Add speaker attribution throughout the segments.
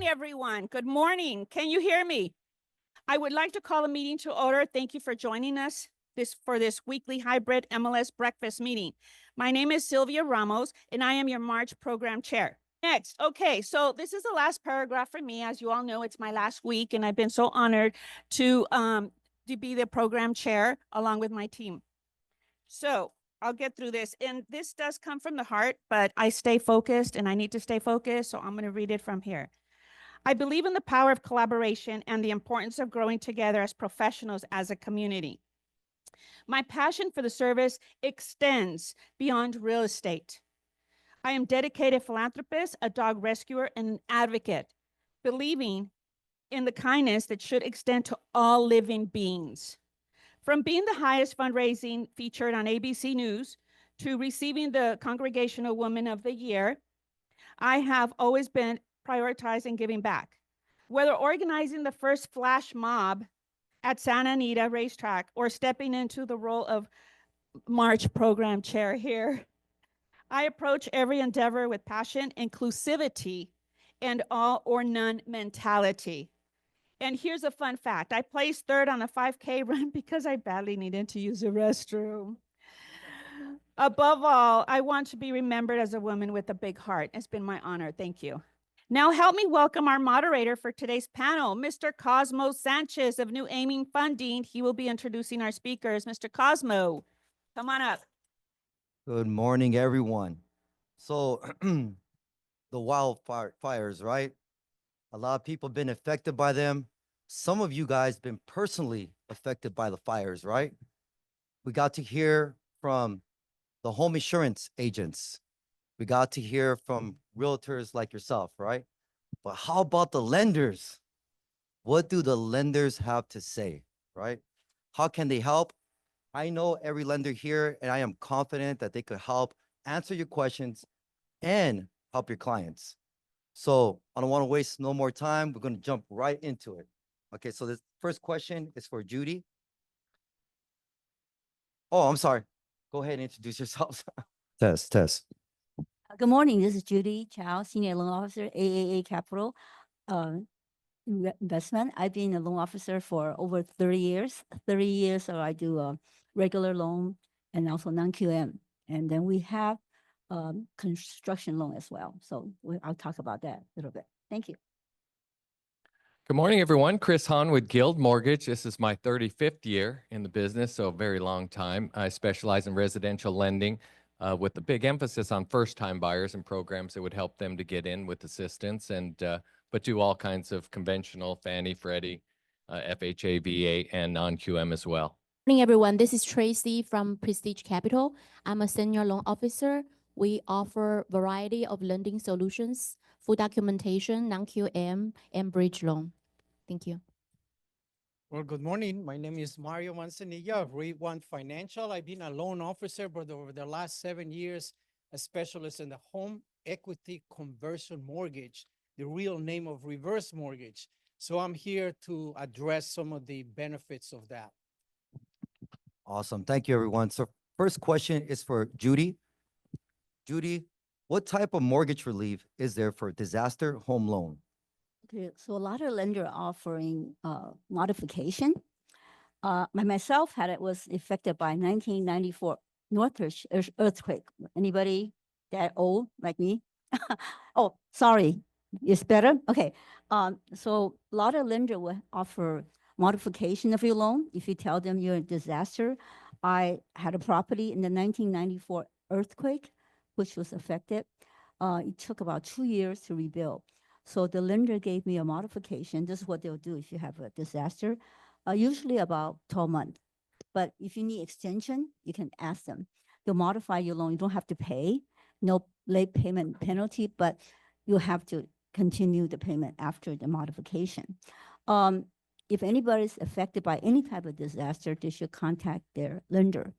Speaker 1: morning, everyone. Good morning. Can you hear me? I would like to call a meeting to order. Thank you for joining us for this weekly hybrid MLS breakfast meeting. My name is Sylvia Ramos, and I am your March program chair. Next, okay, so this is the last paragraph for me. As you all know, it's my last week, and I've been so honored to be the program chair along with my team. So I'll get through this. And this does come from the heart, but I stay focused, and I need to stay focused, so I'm going to read it from here. I believe in the power of collaboration and the importance of growing together as professionals as a community. My passion for the service extends beyond real estate. I am a dedicated philanthropist, a dog rescuer, and an advocate, believing in the kindness that should extend to all living beings. From being the highest fundraising featured on ABC News to receiving the Congregational Woman of the Year, I have always been prioritizing giving back. Whether organizing the first flash mob at Santa Anita Racetrack or stepping into the role of March program chair here, I approach every endeavor with passion, inclusivity, and all or none mentality. And here's a fun fact. I placed third on a 5K run because I badly needed to use a restroom. Above all, I want to be remembered as a woman with a big heart. It's been my honor. Thank you. Now help me welcome our moderator for today's panel, Mr. Cosmo Sanchez of New Aiming Funding. He will be introducing our speakers. Mr. Cosmo, come on up.
Speaker 2: Good morning, everyone. So the wildfires, right? A lot of people have been affected by them. Some of you guys been personally affected by the fires, right? We got to hear from the home insurance agents. We got to hear from realtors like yourself, right? But how about the lenders? What do the lenders have to say, right? How can they help? I know every lender here, and I am confident that they could help answer your questions and help your clients. So I don't want to waste no more time. We're going to jump right into it. Okay, so this first question is for Judy. Oh, I'm sorry. Go ahead and introduce yourselves. Test.
Speaker 3: Good morning. This is Judy Chow, Senior Loan Officer, AAA Capital Investment. I've been a loan officer for over 30 years. 30 years, so I do a regular loan and also non-QM. And then we have construction loan as well. So I'll talk about that a little bit. Thank you.
Speaker 4: Good morning, everyone. Chris Haun with Guild Mortgage. This is my 35th year in the business, so a very long time. I specialize in residential lending with a big emphasis on first-time buyers and programs that would help them to get in with assistance, and but do all kinds of conventional Fannie, Freddie, FHA, VA, and non-QM as well.
Speaker 5: Good morning, everyone. This is Tracy from Prestige Capital. I'm a senior loan officer. We offer a variety of lending solutions, full documentation, non-QM, and bridge loan. Thank you.
Speaker 6: Well, good morning. My name is Mario Manzanilla of One Financial. I've been a loan officer, but over the last 7 years, a specialist in the home equity conversion mortgage, the real name of reverse mortgage. So I'm here to address some of the benefits of that.
Speaker 2: Awesome. Thank you, everyone. So first question is for Judy. Judy, what type of mortgage relief is there for disaster home loan?
Speaker 3: Okay, so a lot of lenders are offering modification. Myself was affected by 1994 Northridge earthquake. Anybody that old like me? Oh, sorry. It's better? Okay. So a lot of lenders will offer modification of your loan if you tell them you're a disaster. I had a property in the 1994 earthquake, which was affected. It took about 2 years to rebuild. So the lender gave me a modification. This is what they'll do if you have a disaster, usually about 12 months. But if you need extension, you can ask them. They'll modify your loan. You don't have to pay, no late payment penalty, but you have to continue the payment after the modification. If anybody's affected by any type of disaster, they should contact their lender.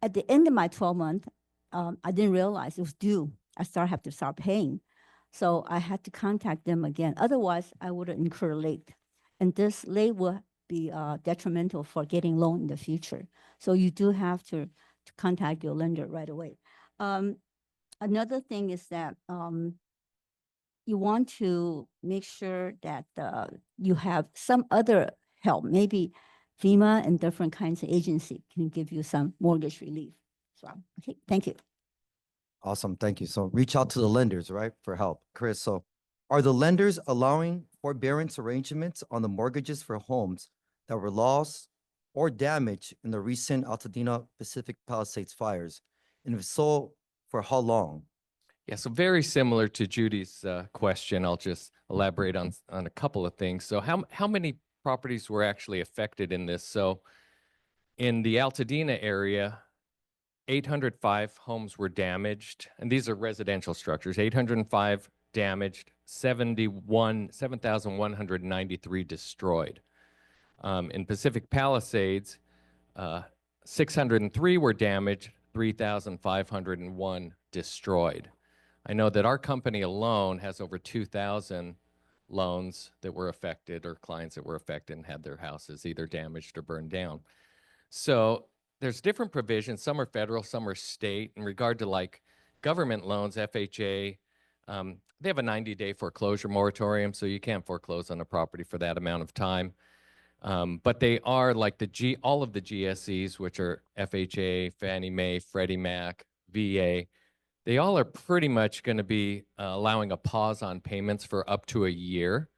Speaker 3: At the end of my 12 months, I didn't realize it was due. I have to start paying. So I had to contact them again. Otherwise, I would incur late. And this late will be detrimental for getting loan in the future. So you do have to contact your lender right away. Another thing is that you want to make sure that you have some other help. Maybe FEMA and different kinds of agency can give you some mortgage relief. So, okay, thank you.
Speaker 2: Awesome, thank you. So reach out to the lenders, right, for help. Chris, so are the lenders allowing forbearance arrangements on the mortgages for homes that were lost or damaged in the recent Altadena Pacific Palisades fires? And if so, for how long?
Speaker 4: Yeah, so very similar to Judy's question. I'll just elaborate on a couple of things. So how many properties were actually affected in this? So in the Altadena area, 805 homes were damaged, and these are residential structures. 805 damaged, 7,193 destroyed. In Pacific Palisades, 603 were damaged, 3,501 destroyed. I know that our company alone has over 2,000 loans that were affected, or clients that were affected and had their houses either damaged or burned down. So there's different provisions. Some are federal, some are state. In regard to like government loans, FHA, they have a 90-day foreclosure moratorium, so you can't foreclose on a property for that amount of time. But they are like all of the GSEs, which are FHA, Fannie Mae, Freddie Mac, VA. They all are pretty much going to be allowing a pause on payments for up to a year.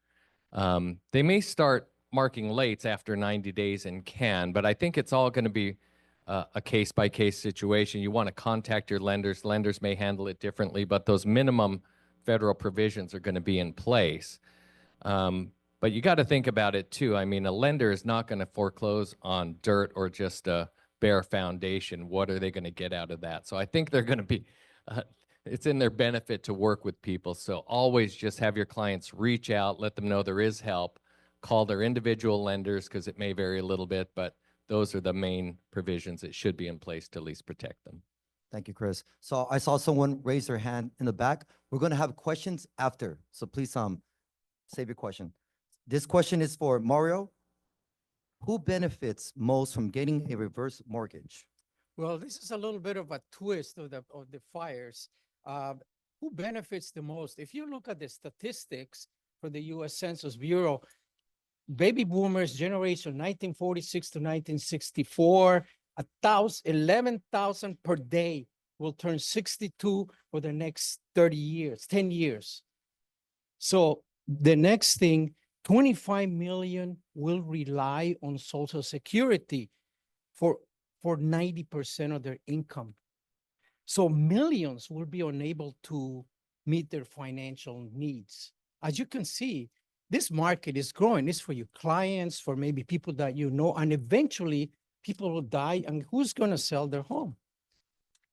Speaker 4: They may start marking lates after 90 days and can, but I think it's all going to be a case-by-case situation. You want to contact your lenders. Lenders may handle it differently, but those minimum federal provisions are going to be in place. But you got to think about it too. I mean, a lender is not going to foreclose on dirt or just a bare foundation. What are they going to get out of that? So I think they're going to be, it's in their benefit to work with people. So always just have your clients reach out, let them know there is help, call their individual lenders because it may vary a little bit, but those are the main provisions that should be in place to at least protect them.
Speaker 2: Thank you, Chris. So I saw someone raise their hand in the back. We're going to have questions after, so please save your question. This question is for Mario. Who benefits most from getting a reverse mortgage?
Speaker 6: Well, this is a little bit of a twist of the fires. Who benefits the most? If you look at the statistics for the U.S. Census Bureau, baby boomers generation 1946 to 1964, 11,000 per day will turn 62 for the next 30 years, 10 years. So the next thing, 25 million will rely on Social Security for 90% of their income. So millions will be unable to meet their financial needs. As you can see, this market is growing. It's for your clients, for maybe people that you know, and eventually people will die, and who's going to sell their home?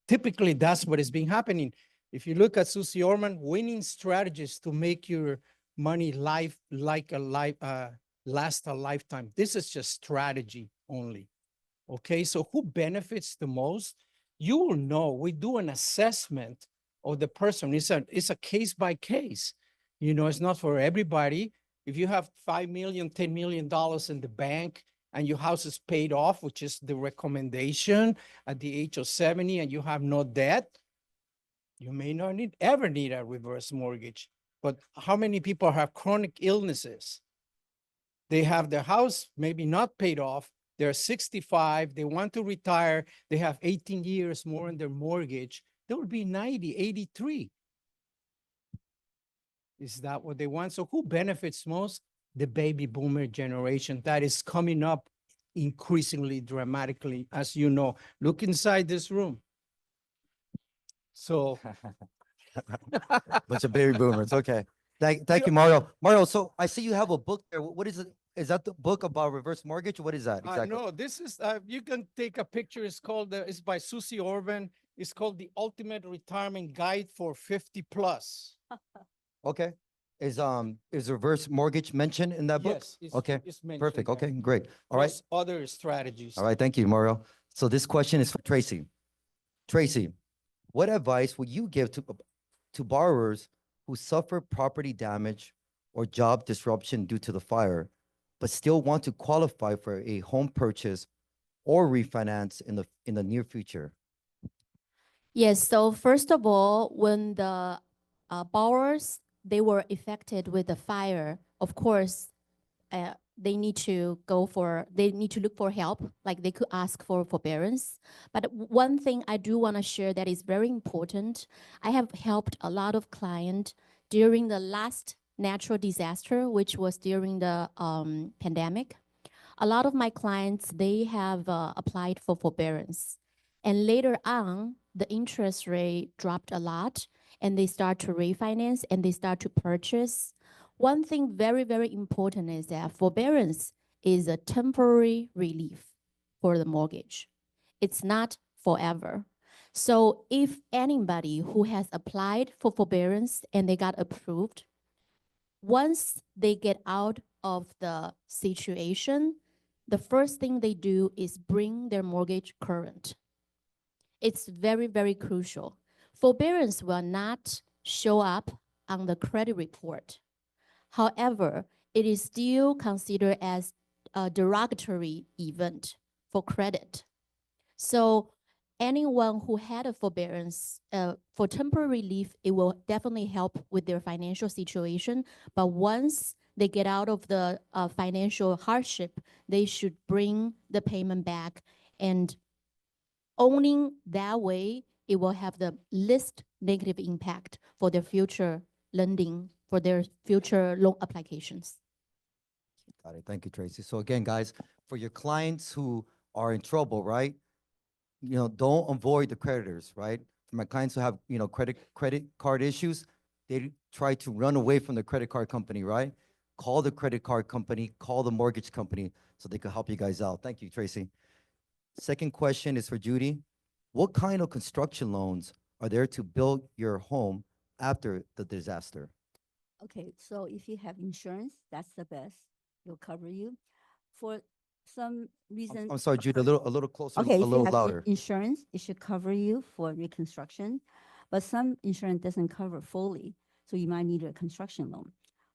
Speaker 6: Typically, that's what has been happening. If you look at Susie Orman, winning strategies to make your money last a lifetime. This is just strategy only. Okay, so who benefits the most? You will know. We do an assessment of the person. It's a case by case. You know, it's not for everybody. If you have $5 million, $10 million in the bank and your house is paid off, which is the recommendation at the age of 70, and you have no debt, you may not ever need a reverse mortgage. But how many people have chronic illnesses? They have their house maybe not paid off. They're 65. They want to retire. They have 18 years more in their mortgage. They will be 90, 83. Is that what they want? So who benefits most? The baby boomer generation that is coming up increasingly dramatically, as you know. Look inside this room. So
Speaker 2: Bunch of baby boomers. Okay. Thank you, Mario. Mario, so I see you have a book there. What is it? Is that the book about reverse mortgage? What is that exactly?
Speaker 6: No, this is, you can take a picture. It's called, it's by Susie Orban. It's called The Ultimate Retirement Guide for 50 Plus.
Speaker 2: Okay. Is reverse mortgage mentioned in that book?
Speaker 6: Yes. It's,
Speaker 2: Okay.
Speaker 6: it's mentioned
Speaker 2: Perfect.
Speaker 6: there.
Speaker 2: Okay, great. All right.
Speaker 6: Plus other strategies.
Speaker 2: All right. Thank you, Mario. So this question is for Tracy. Tracy, what advice would you give to borrowers who suffer property damage or job disruption due to the fire, but still want to qualify for a home purchase or refinance in the near future?
Speaker 5: Yes, so first of all, when the borrowers they were affected with the fire, of course, they need to look for help, like they could ask for forbearance. But one thing I do want to share that is very important, I have helped a lot of clients during the last natural disaster, which was during the pandemic. A lot of my clients, they have applied for forbearance. And later on, the interest rate dropped a lot and they start to refinance and they start to purchase. One thing very, very important is that forbearance is a temporary relief for the mortgage. It's not forever. So if anybody who has applied for forbearance and they got approved, once they get out of the situation, the first thing they do is bring their mortgage current. It's very, very crucial. Forbearance will not show up on the credit report. However, it is still considered as a derogatory event for credit. So anyone who had a forbearance for temporary relief, it will definitely help with their financial situation. But once they get out of the financial hardship, they should bring the payment back. And owning that way, it will have the least negative impact for their future lending, for their future loan applications.
Speaker 2: Got it. Thank you, Tracy. So again, guys, for your clients who are in trouble, right? Don't avoid the creditors, right? For my clients who have, credit card issues, they try to run away from the credit card company, right? Call the credit card company, call the mortgage company so they can help you guys out. Thank you, Tracy. Second question is for Judy. What kind of construction loans are there to build your home after the disaster?
Speaker 3: Okay, so if you have insurance, that's the best. It'll cover you. For some reason.
Speaker 2: I'm sorry, Judy, a little closer,
Speaker 3: Okay,
Speaker 2: a
Speaker 3: if you
Speaker 2: little
Speaker 3: have
Speaker 2: louder.
Speaker 3: insurance, it should cover you for reconstruction, but some insurance doesn't cover fully, so you might need a construction loan.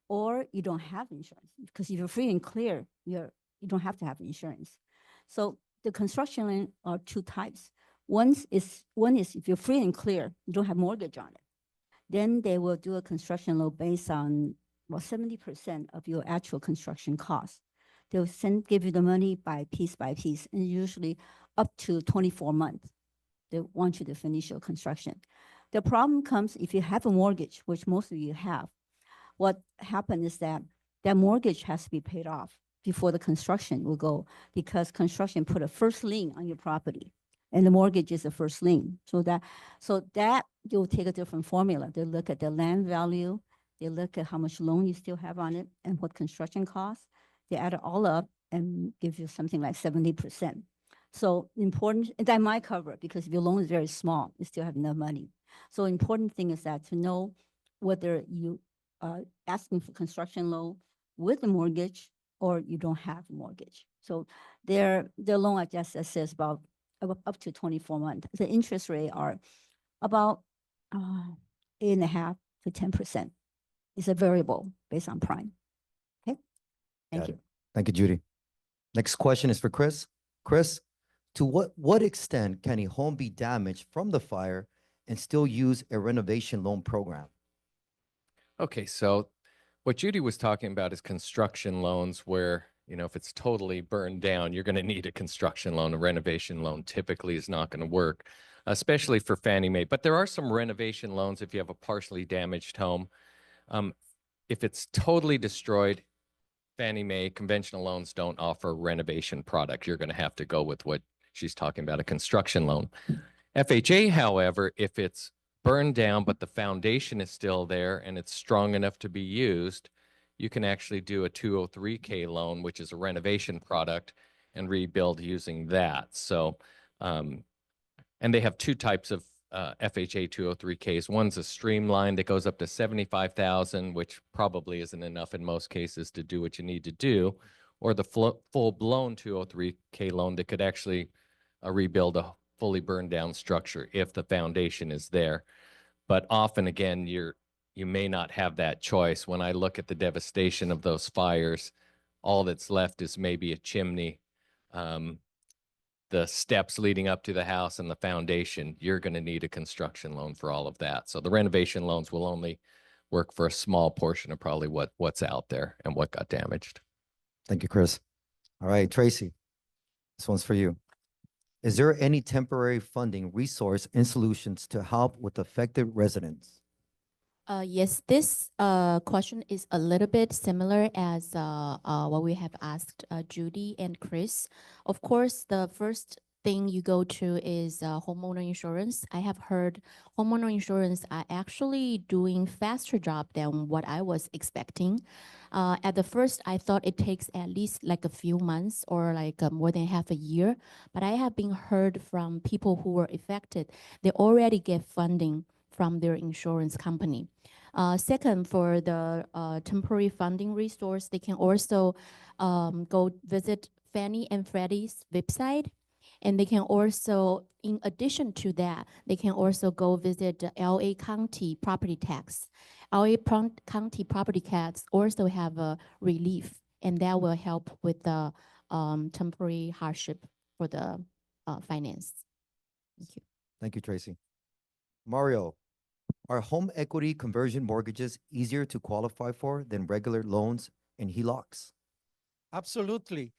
Speaker 3: Or you don't have insurance, because if you're free and clear, you don't have to have insurance. So the construction loan are two types. One is if you're free and clear, you don't have mortgage on it. Then they will do a construction loan based on 70% of your actual construction cost. They'll give you the money by piece, and usually up to 24 months. They want you to finish your construction. The problem comes if you have a mortgage, which most of you have. What happens is that mortgage has to be paid off before the construction will go, because construction put a first lien on your property, and the mortgage is the first lien. So that you'll take a different formula. They look at the land value, they look at how much loan you still have on it, and what construction costs. They add it all up and give you something like 70%. So important, and that might cover it, because if your loan is very small, you still have enough money. So important thing is that to know whether you are asking for construction loan with a mortgage or you don't have a mortgage. So their loan, I guess, says about up to 24 months. The interest rate are about 8.5% to 10%. It's a variable based on prime. Okay, thank you.
Speaker 2: Thank you, Judy. Next question is for Chris. Chris, to what extent can a home be damaged from the fire and still use a renovation loan program?
Speaker 4: Okay, so what Judy was talking about is construction loans where, if it's totally burned down, you're going to need a construction loan. A renovation loan typically is not going to work, especially for Fannie Mae. But there are some renovation loans if you have a partially damaged home. If it's totally destroyed, Fannie Mae conventional loans don't offer a renovation product. You're going to have to go with what she's talking about, a construction loan. FHA, however, if it's burned down, but the foundation is still there and it's strong enough to be used, you can actually do a 203K loan, which is a renovation product, and rebuild using that. So, and they have two types of FHA 203Ks. One's a streamlined that goes up to $75,000, which probably isn't enough in most cases to do what you need to do, or the full-blown 203K loan that could actually rebuild a fully burned down structure if the foundation is there. But often, again, you may not have that choice. When I look at the devastation of those fires, all that's left is maybe a chimney, the steps leading up to the house and the foundation. You're going to need a construction loan for all of that. So the renovation loans will only work for a small portion of probably what's out there and what got damaged.
Speaker 2: Thank you, Chris. All right, Tracy, this one's for you. Is there any temporary funding, resource, and solutions to help with affected residents?
Speaker 5: Yes, this question is a little bit similar as what we have asked Judy and Chris. Of course, the first thing you go to is homeowner insurance. I have heard homeowner insurance are actually doing faster job than what I was expecting. At the first, I thought it takes at least like a few months or like more than half a year. But I have been heard from people who were affected, they already get funding from their insurance company. Second, for the temporary funding resource, they can also go visit Fannie and Freddie's website. And they can also, in addition to that, they can also go visit the LA County property tax. County property tax also have a relief, and that will help with the temporary hardship for the finance. Thank you.
Speaker 2: Thank you, Tracy. Mario, are home equity conversion mortgages easier to qualify for than regular loans and HELOCs?
Speaker 6: Absolutely.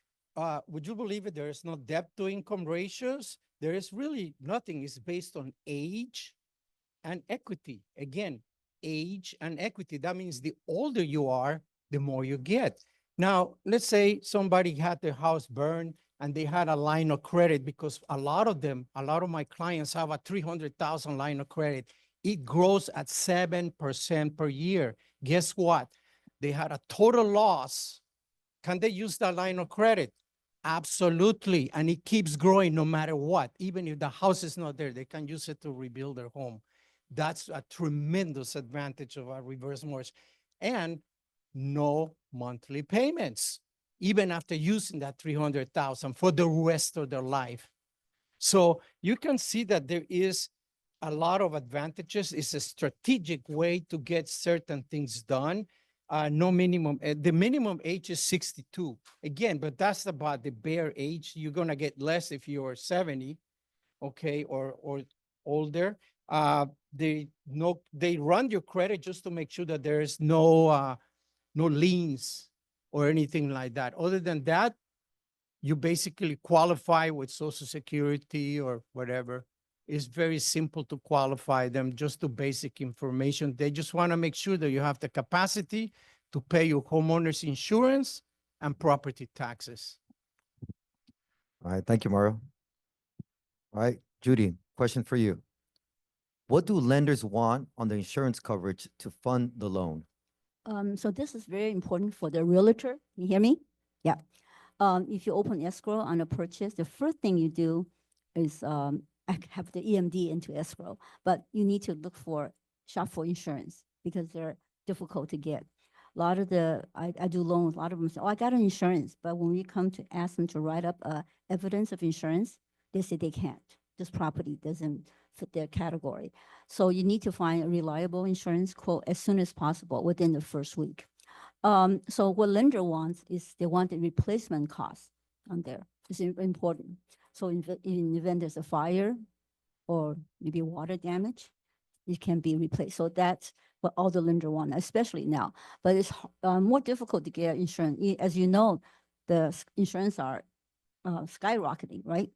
Speaker 6: Would you believe it? There is no debt to income ratios. There is really nothing. It's based on age and equity. Again, age and equity. That means the older you are, the more you get. Now, let's say somebody had their house burned and they had a line of credit, because a lot of my clients have a 300,000 line of credit. It grows at 7% per year. Guess what? They had a total loss. Can they use that line of credit? Absolutely. And it keeps growing no matter what. Even if the house is not there, they can use it to rebuild their home. That's a tremendous advantage of a reverse mortgage. And no monthly payments, even after using that 300,000 for the rest of their life. So you can see that there is a lot of advantages. It's a strategic way to get certain things done. No minimum, the minimum age is 62. Again, but that's about the bare age. You're gonna get less if you're 70, okay, or older. They run your credit just to make sure that there is no liens or anything like that. Other than that, you basically qualify with Social Security or whatever. It's very simple to qualify them, just to basic information. They just want to make sure that you have the capacity to pay your homeowner's insurance and property taxes.
Speaker 2: All right, thank you, Mario. All right, Judy, question for you. What do lenders want on the insurance coverage to fund the loan?
Speaker 3: So this is very important for the realtor. You hear me? Yeah. If you open escrow on a purchase, the first thing you do is have the EMD into escrow, but you need to shop for insurance because they're difficult to get. A lot of I do loans, a lot of them say, oh, I got an insurance, but when we come to ask them to write up evidence of insurance, they say they can't. This property doesn't fit their category. So you need to find a reliable insurance quote as soon as possible within the first week. So what lender wants is they want the replacement cost on there. It's important. So in the event there's a fire or maybe water damage, it can be replaced. So that's what all the lender want, especially now. But it's more difficult to get insurance. As you know, the insurance are skyrocketing, right?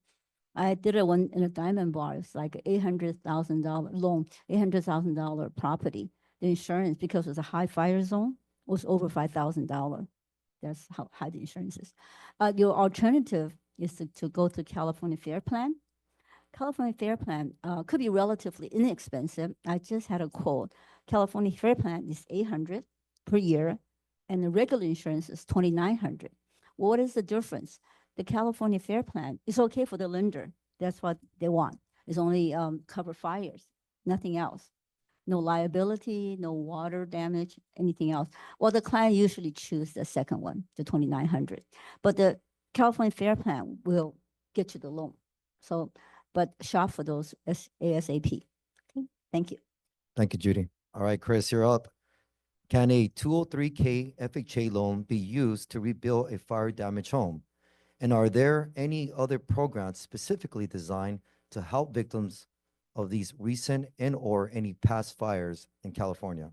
Speaker 3: I did it one in a diamond bar. It's like $800,000 loan, $800,000 property. The insurance, because it's a high fire zone, was over $5,000. That's how high the insurance is. Your alternative is to go to California Fair Plan. California Fair Plan could be relatively inexpensive. I just had a quote. California Fair Plan is $800 per year, and the regular insurance is $2,900. What is the difference? The California Fair Plan is okay for the lender. That's what they want. It's only cover fires, nothing else. No liability, no water damage, anything else. Well, the client usually choose the second one, the 2,900. But the California Fair Plan will get you the loan. So, but shop for those ASAP. Okay, thank you.
Speaker 2: Thank you, Judy. All right, Chris, you're up. Can a 203K FHA loan be used to rebuild a fire damaged home? And are there any other programs specifically designed to help victims of these recent and or any past fires in California?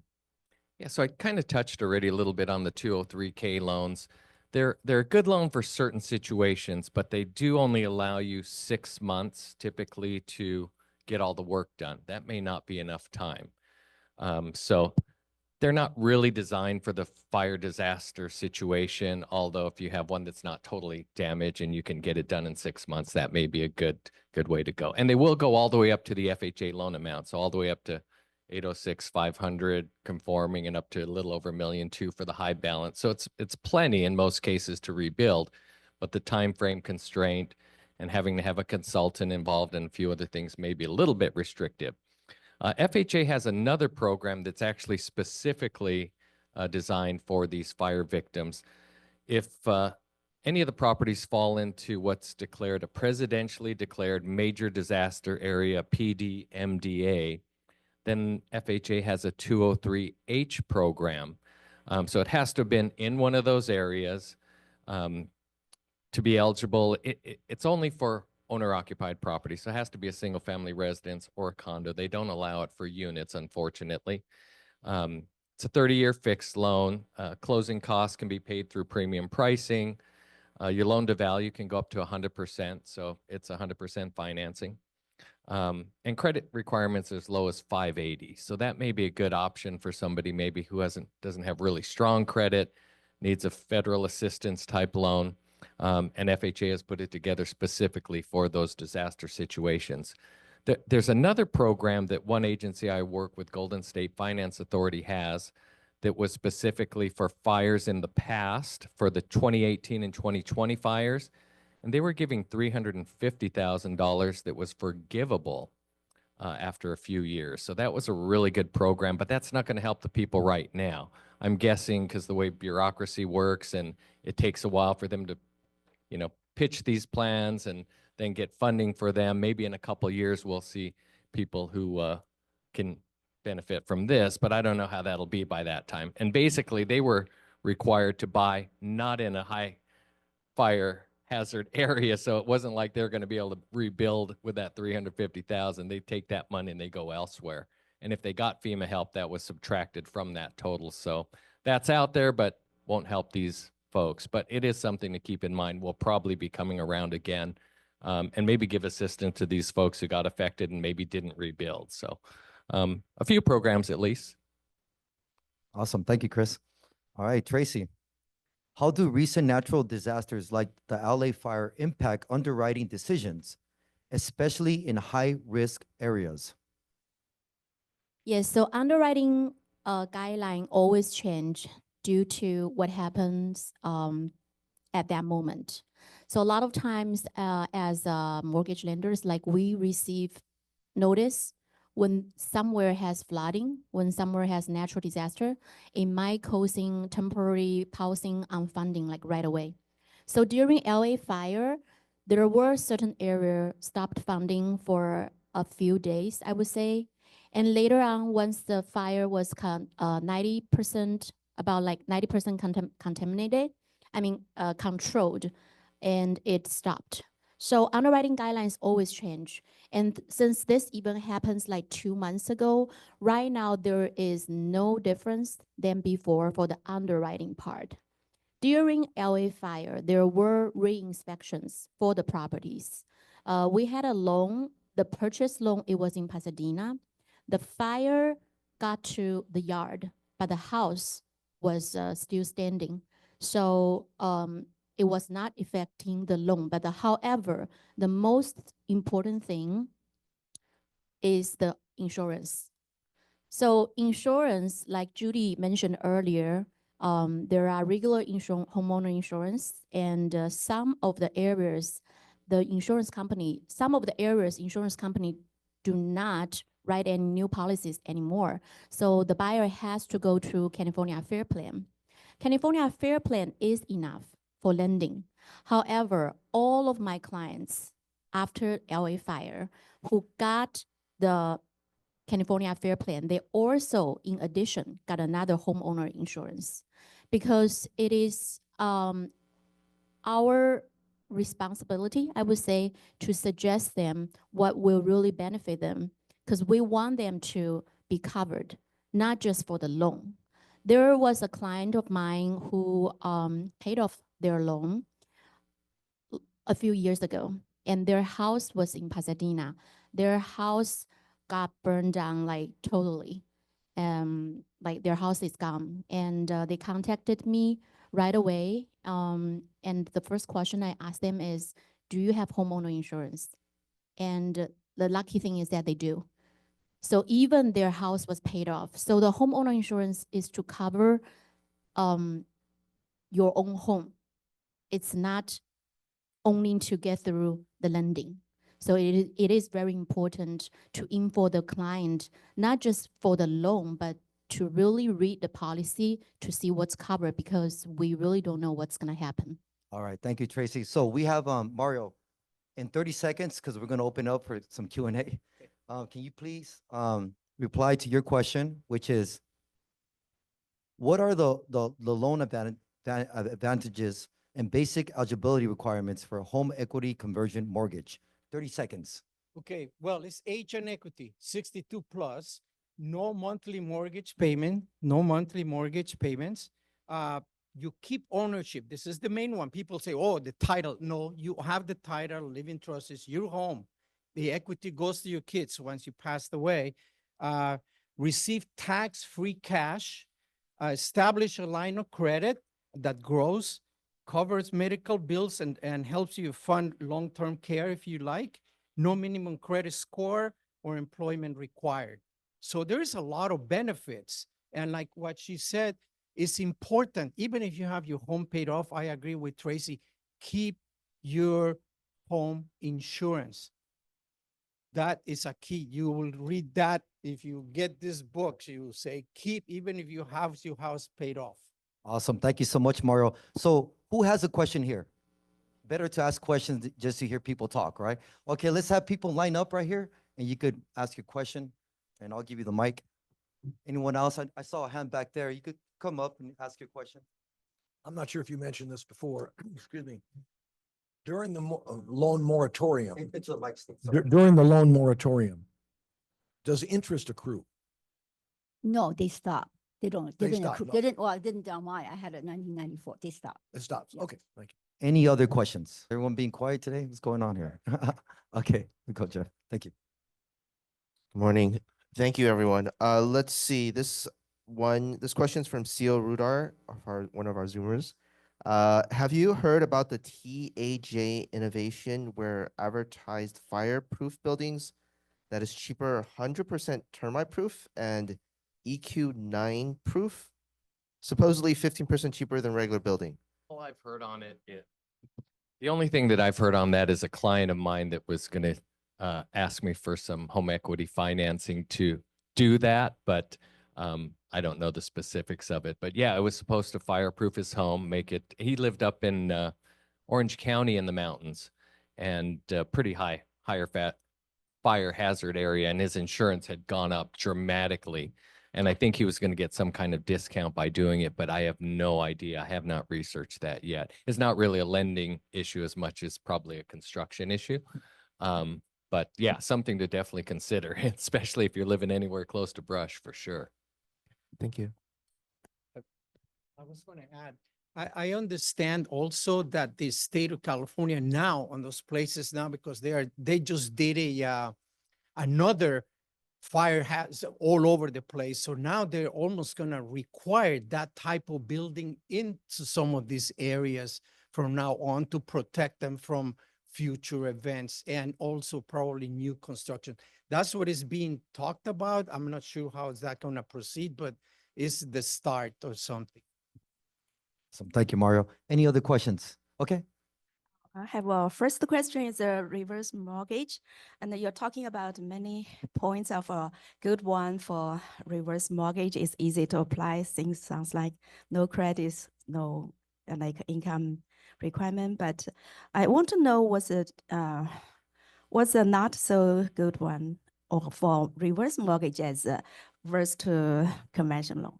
Speaker 4: Yeah, so I kind of touched already a little bit on the 203K loans. They're a good loan for certain situations, but they do only allow you 6 months typically to get all the work done. That may not be enough time. So they're not really designed for the fire disaster situation, although if you have one that's not totally damaged and you can get it done in 6 months, that may be a good way to go. And they will go all the way up to the FHA loan amount, so all the way up to 806, 500 conforming and up to a little over $1.2 million for the high balance. So it's plenty in most cases to rebuild, but the time frame constraint and having to have a consultant involved and a few other things may be a little bit restrictive. FHA has another program that's actually specifically designed for these fire victims. If any of the properties fall into what's declared a presidentially declared major disaster area, PDMDA, then FHA has a 203H program. So it has to have been in one of those areas to be eligible. It's only for owner-occupied property, so it has to be a single-family residence or a condo. They don't allow it for units, unfortunately. It's a 30-year fixed loan. Closing costs can be paid through premium pricing. Your loan-to-value can go up to 100%, so it's 100% financing. And credit requirements as low as 580. So that may be a good option for somebody maybe who doesn't have really strong credit, needs a federal assistance type loan. And FHA has put it together specifically for those disaster situations. There's another program that one agency I work with, Golden State Finance Authority, has that was specifically for fires in the past, for the 2018 and 2020 fires. And they were giving $350,000 that was forgivable after a few years. So that was a really good program, but that's not going to help the people right now. I'm guessing because the way bureaucracy works and it takes a while for them to, pitch these plans and then get funding for them. Maybe in a couple of years, we'll see people who can benefit from this, but I don't know how that'll be by that time. And basically, they were required to buy not in a high fire hazard area, so it wasn't like they're going to be able to rebuild with that $350,000. They take that money and they go elsewhere. And if they got FEMA help, that was subtracted from that total. So that's out there, but won't help these folks. But it is something to keep in mind. We'll probably be coming around again and maybe give assistance to these folks who got affected and maybe didn't rebuild. So a few programs at least.
Speaker 2: Awesome. Thank you, Chris. All right, Tracy. How do recent natural disasters like the LA fire impact underwriting decisions, especially in high-risk areas?
Speaker 5: Yes, so underwriting guideline always change due to what happens at that moment. So a lot of times as mortgage lenders, like we receive notice when somewhere has flooding, when somewhere has natural disaster, it might causing temporary pausing on funding like right away. So during LA fire, there were certain areas stopped funding for a few days, I would say. And later on, once the fire was 90%, about like 90% contaminated, controlled, and it stopped. So underwriting guidelines always change. And since this event happens like 2 months ago, right now there is no difference than before for the underwriting part. During LA fire, there were re-inspections for the properties. We had a loan, the purchase loan, it was in Pasadena. The fire got to the yard, but the house was still standing. So it was not affecting the loan. But however, the most important thing is the insurance. So insurance, like Judy mentioned earlier, there are regular homeowner insurance, and some of the areas, insurance company do not write any new policies anymore. So the buyer has to go through California Fair Plan. California Fair Plan is enough for lending. However, all of my clients after LA fire who got the California Fair Plan, they also, in addition, got another homeowner insurance because it is our responsibility, I would say, to suggest them what will really benefit them because we want them to be covered, not just for the loan. There was a client of mine who paid off their loan a few years ago, and their house was in Pasadena. Their house got burned down like totally. Like their house is gone, and they contacted me right away. And the first question I asked them is, "Do you have homeowner insurance?" And the lucky thing is that they do. So even their house was paid off. So the homeowner insurance is to cover your own home. It's not only to get through the lending. So it is very important to inform the client, not just for the loan, but to really read the policy to see what's covered, because we really don't know what's gonna happen.
Speaker 2: All right, thank you, Tracy. So we have Mario in 30 seconds because we're going to open up for some Q&A. Can you please reply to your question, which is, what are the loan advantages and basic eligibility requirements for a home equity conversion mortgage? 30 seconds.
Speaker 6: Okay, well, it's age and equity, 62 plus, no monthly mortgage payment, no monthly mortgage payments. You keep ownership. This is the main one. People say, oh, the title. No, you have the title, living trust is your home. The equity goes to your kids once you passed away. Receive tax-free cash, establish a line of credit that grows, covers medical bills and helps you fund long-term care if you like. No minimum credit score or employment required. So there's a lot of benefits. And like what she said, it's important, even if you have your home paid off, I agree with Tracy, keep your home insurance. That is a key. You will read that. If you get this book, you will say, keep, even if you have your house paid off.
Speaker 2: Awesome. Thank you so much, Mario. So who has a question here? Better to ask questions just to hear people talk, right? Okay, let's have people line up right here and you could ask your question and I'll give you the mic. Anyone else? I saw a hand back there. You could come up and ask your question.
Speaker 7: I'm not sure if you mentioned this before, excuse me. During the loan moratorium,
Speaker 2: It's a mic stick,
Speaker 7: during the loan moratorium, does interest accrue?
Speaker 3: No, they stopped. They
Speaker 7: They
Speaker 3: didn't,
Speaker 7: stopped,
Speaker 3: accrue-
Speaker 7: no.
Speaker 3: they didn't, well, I didn't down my, I had it 1994. They stopped.
Speaker 7: It stops.
Speaker 3: Yeah.
Speaker 7: Okay, thank you.
Speaker 2: Any other questions? Everyone being quiet today? What's going on here? Okay, we go, Jeff. Thank you.
Speaker 8: Good morning. Thank you, everyone. Let's see. This question's from Seal Rudar, one of our Zoomers. Have you heard about the TAJ innovation where advertised fireproof buildings that is cheaper, 100% termite proof and EQ9 proof? Supposedly 15% cheaper than regular building.
Speaker 4: All I've heard on it, the only thing that I've heard on that is a client of mine that was going to ask me for some home equity financing to do that, but I don't know the specifics of it. But yeah, it was supposed to fireproof his home, make it. He lived up in Orange County in the mountains, and pretty higher fire hazard area, and his insurance had gone up dramatically. And I think he was going to get some kind of discount by doing it, but I have no idea. I have not researched that yet. It's not really a lending issue as much as probably a construction issue. But yeah, something to definitely consider, especially if you're living anywhere close to brush, for sure.
Speaker 8: Thank you.
Speaker 6: I was going to add, I understand also that the state of California now on those places now, because they just did another fire has all over the place. So now they're almost going to require that type of building into some of these areas from now on to protect them from future events and also probably new construction. That's what is being talked about. I'm not sure how is that going to proceed, but it's the start or something.
Speaker 2: Awesome. Thank you, Mario. Any other questions? Okay.
Speaker 9: I have a first question is a reverse mortgage, and you're talking about many points of a good one for reverse mortgage. It's easy to apply. Things sounds like no credits, no like income requirement. But I want to know what's a not so good one or for reverse mortgage as versus to conventional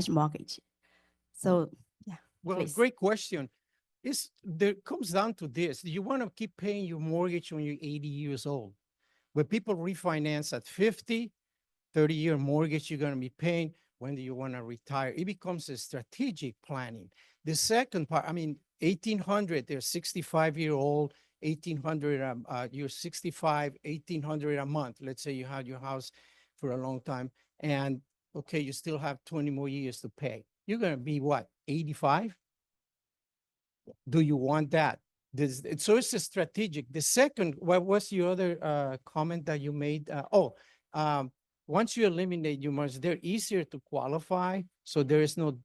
Speaker 9: mortgage. So yeah.
Speaker 6: Well,
Speaker 9: please.
Speaker 6: great question. There comes down to this. You want to keep paying your mortgage when you're 80 years old. When people refinance at 50, 30-year mortgage you're going to be paying, when do you want to retire? It becomes a strategic planning. The second part, I mean, 1800, they're 65-year-old, 1800, you're 65, 1800 a month. Let's say you had your house for a long time, and okay, you still have 20 more years to pay. You're going to be what, 85? Do you want that? So it's a strategic. The second, what was your other comment that you made? Once you eliminate humors, they're easier to qualify. So there is no,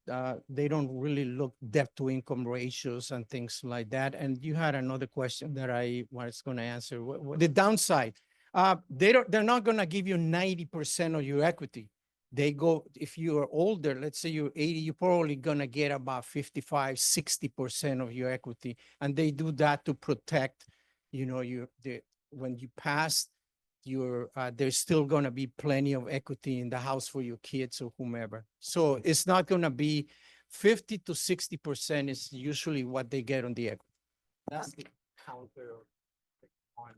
Speaker 6: they don't really look debt to income ratios and things like that. And you had another question that I was going to answer. The downside, they're not going to give you 90% of your equity. They go, if you are older, let's say you're 80, you're probably gonna get about 55, 60% of your equity. And they do that to protect, you know, when you pass, there's still gonna be plenty of equity in the house for your kids or whomever. So it's not gonna be 50 to 60% is usually what they get on the equity. That's the counter on.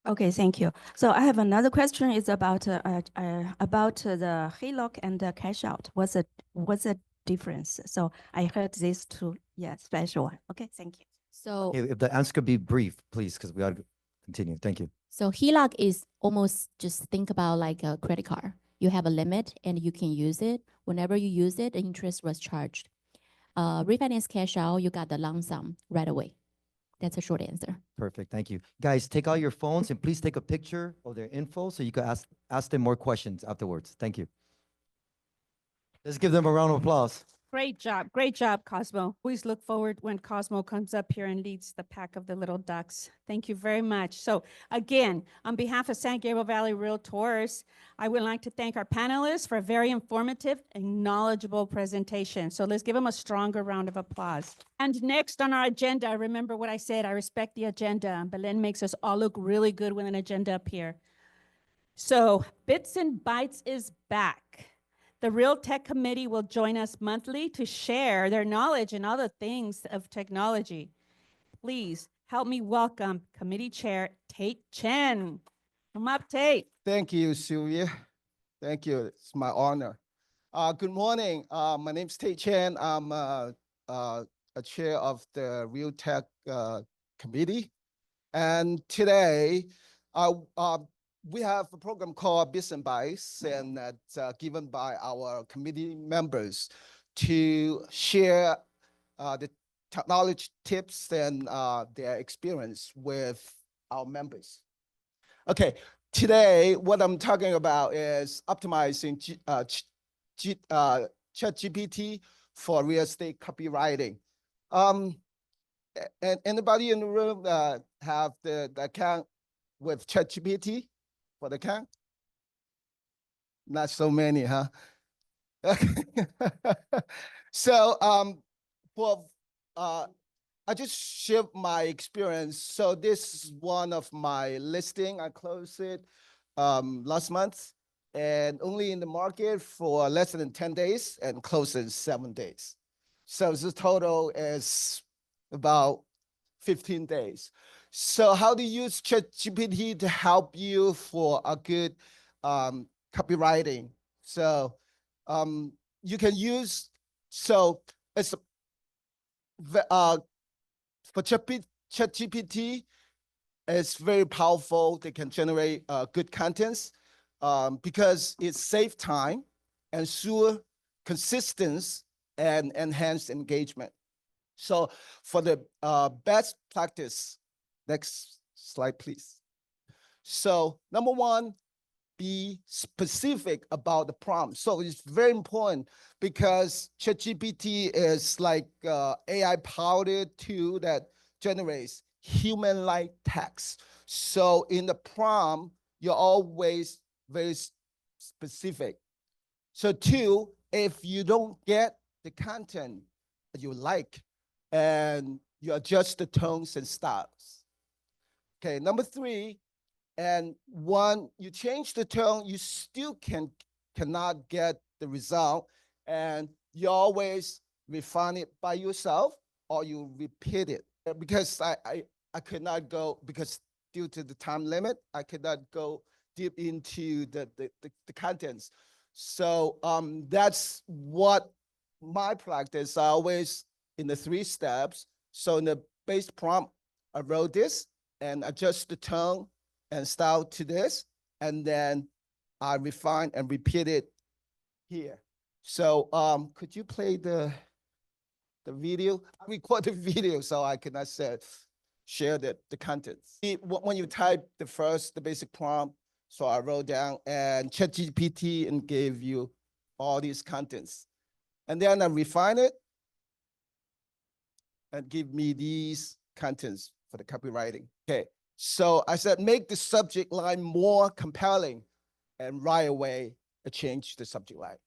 Speaker 9: Okay, thank you. So I have another question. It's about the HELOC and the cash out. What's the difference? So I heard these two, yeah, special one. Okay, thank you.
Speaker 5: So,
Speaker 2: If the answer could be brief, please, because we got to continue. Thank you.
Speaker 5: so HELOC is almost just think about like a credit card. You have a limit and you can use it. Whenever you use it, the interest was charged. Refinance cash out, you got the lump sum right away. That's a short answer.
Speaker 2: Perfect. Thank you. Guys, take out your phones and please take a picture of their info so you can ask them more questions afterwards. Thank you. Let's give them a round of applause.
Speaker 1: Great job, Cosmo. Always look forward when Cosmo comes up here and leads the pack of the little ducks. Thank you very much. So again, on behalf of San Gabriel Valley Realtors, I would like to thank our panelists for a very informative and knowledgeable presentation. So let's give them a stronger round of applause. And next on our agenda, remember what I said, I respect the agenda. Belen makes us all look really good with an agenda up here. So Bits and Bytes is back. The Real Tech Committee will join us monthly to share their knowledge and other things of technology. Please help me welcome Committee Chair Tate Chen. Come up, Tate.
Speaker 10: Thank you, Sylvia. Thank you. It's my honor. Good morning. My name is Tate Chen. I'm a chair of the Real Tech Committee. And today, we have a program called Bits and Bytes, and that's given by our committee members to share the technology tips and their experience with our members. Okay, today what I'm talking about is optimizing ChatGPT for real estate copywriting. And anybody in the room have the account with ChatGPT for the account? Not so many, huh? So I just shared my experience. So this is one of my listing. I closed it last month and only in the market for less than 10 days and closed in 7 days. So the total is about 15 days. So how to use ChatGPT to help you for a good copywriting. So you can use, so it's for ChatGPT, it's very powerful. They can generate good contents because it saves time, ensure consistency, and enhance engagement. So for the best practice, next slide, please. So number one, be specific about the prompt. So it's very important because ChatGPT is like AI powered tool that generates human-like text. So in the prompt, you're always very specific. So two, if you don't get the content that you like, and you adjust the tones and styles. Okay, number three, and when you change the tone, you still cannot get the result, and you always refine it by yourself or you repeat it. Because I could not go, because due to the time limit, I could not go deep into the contents. So that's what my practice. I always in the 3 steps. So in the base prompt, I wrote this and adjust the tone and style to this, and then I refine and repeat it here. So could you play the video? I record the video so I can share the contents. When you type the basic prompt, so I wrote down and ChatGPT and gave you all these contents. And then I refine it and give me these contents for the copywriting. Okay, so I said, make the subject line more compelling, and right away, I changed the subject line.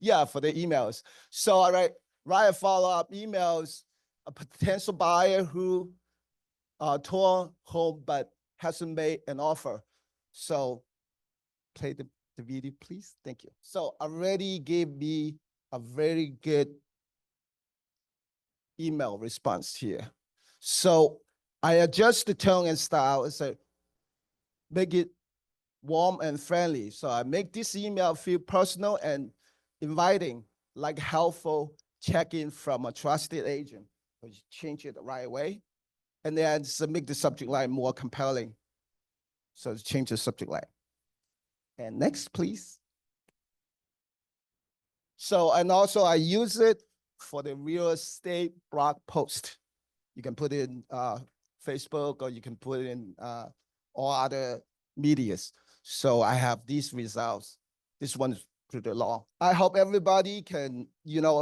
Speaker 10: Yeah, for the emails. So I write a follow-up emails, a potential buyer who tore home but hasn't made an offer. So play the video, please. Thank you. So already gave me a very good email response here. So I adjust the tone and style and say, make it warm and friendly. So I make this email feel personal and inviting, like helpful check-in from a trusted agent. So you change it right away. And then make the subject line more compelling. So change the subject line. And next, please. So, and also I use it for the real estate blog post. You can put it in Facebook, or you can put it in all other medias. So I have these results. This one is pretty long. I hope everybody can,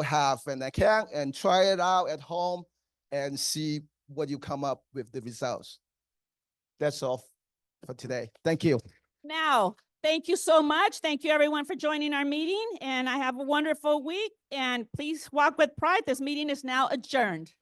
Speaker 10: have an account and try it out at home and see what you come up with the results. That's all for today. Thank you.
Speaker 1: Now, thank you so much. Thank you everyone for joining our meeting, and I have a wonderful week, and please walk with pride. This meeting is now adjourned.